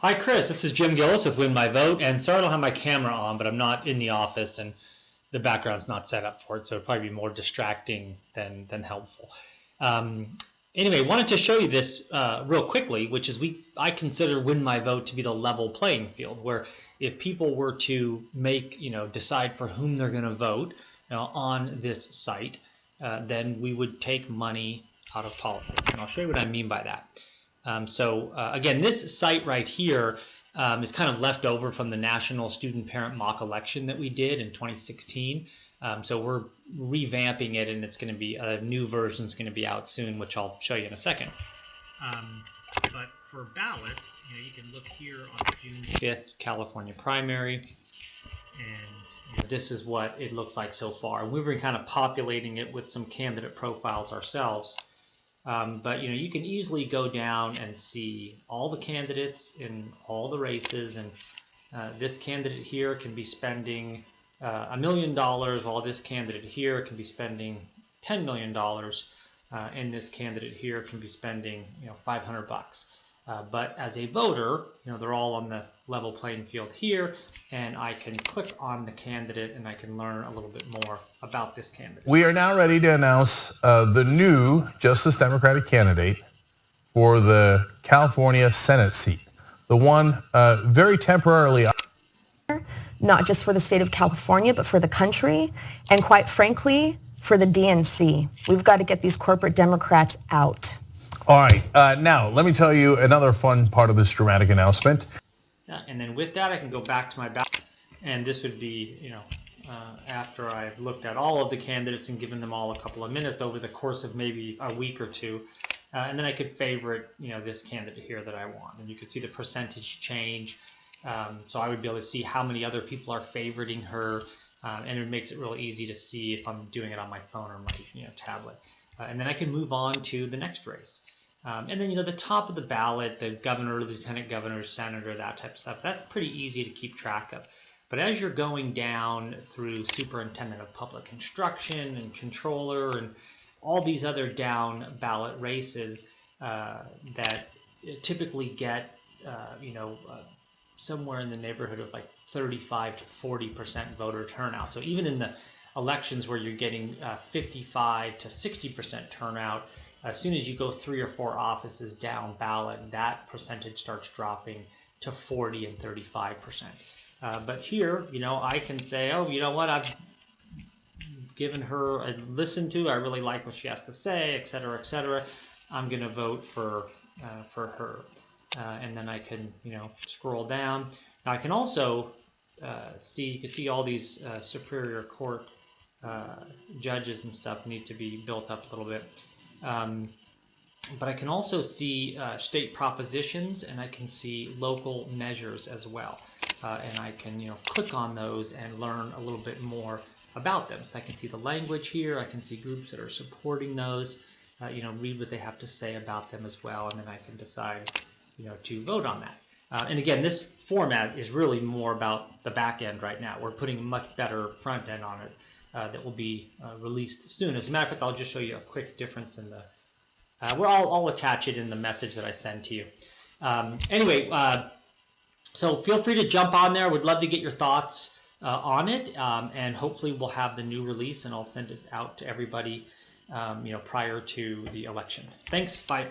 Hi, Chris. This is Jim Gillis with Win My Vote. And sorry I don't have my camera on, but I'm not in the office and the background's not set up for it, so it'll probably be more distracting than helpful. Anyway, wanted to show you this real quickly, which is I consider Win My Vote to be the level playing field, where if people were to decide for whom they're going to vote on this site, then we would take money out of politics. And I'll show you what I mean by that. Again, this site right here is kind of left over from the National Student Parent Mock Election that we did in 2016. So we're revamping it, and it's going to be a new version is going to be out soon, which I'll show you in a second. But for ballots, you can look here on the June 5th California primary, and this is what it looks like so far. And we've been kind of populating it with some candidate profiles ourselves. But you can easily go down and see all the candidates in all the races, and this candidate here can be spending $1 million, while this candidate here can be spending $10 million, and this candidate here can be spending $500. But as a voter, they're all on the level playing field here, and I can click on the candidate and I can learn a little bit more about this candidate. We are now ready to announce the new Justice Democratic candidate for the California Senate seat. The one very temporarily. Not just for the state of California, but for the country, and quite frankly, for the DNC. We've got to get these corporate Democrats out. All right, now let me tell you another fun part of this dramatic announcement. And then with that, I can go back to my ballot, and this would be, after I've looked at all of the candidates and given them all a couple of minutes over the course of maybe a week or two, and then I could favorite, this candidate here that I want, and you could see the percentage change. So I would be able to see how many other people are favoriting her, and it makes it real easy to see if I'm doing it on my phone or my tablet. And then I can move on to the next race. And then the top of the ballot, the governor, lieutenant governor, senator, that type of stuff, that's pretty easy to keep track of. But as you're going down through superintendent of public instruction and controller and all these other down ballot races that typically get somewhere in the neighborhood of like 35 to 40% voter turnout. So even in the elections where you're getting 55 to 60% turnout, as soon as you go 3 or 4 offices down ballot, that percentage starts dropping to 40 and 35%. But here, I can say, oh, you know what, I've given her a listen to, I really like what she has to say, et cetera, et cetera. I'm going to vote for her. And then I can, scroll down. Now I can also you can see all these Superior Court judges and stuff need to be built up a little bit. But I can also see state propositions, and I can see local measures as well. And I can, click on those and learn a little bit more about them. So I can see the language here. I can see groups that are supporting those. Read what they have to say about them as well, and then I can decide to vote on that. And again, this format is really more about the back end right now. We're putting a much better front end on it that will be released soon. As a matter of fact, I'll just show you a quick difference in the, I'll attach it in the message that I send to you. Anyway, so feel free to jump on there. Would love to get your thoughts on it, and hopefully we'll have the new release, and I'll send it out to everybody prior to the election. Thanks, bye.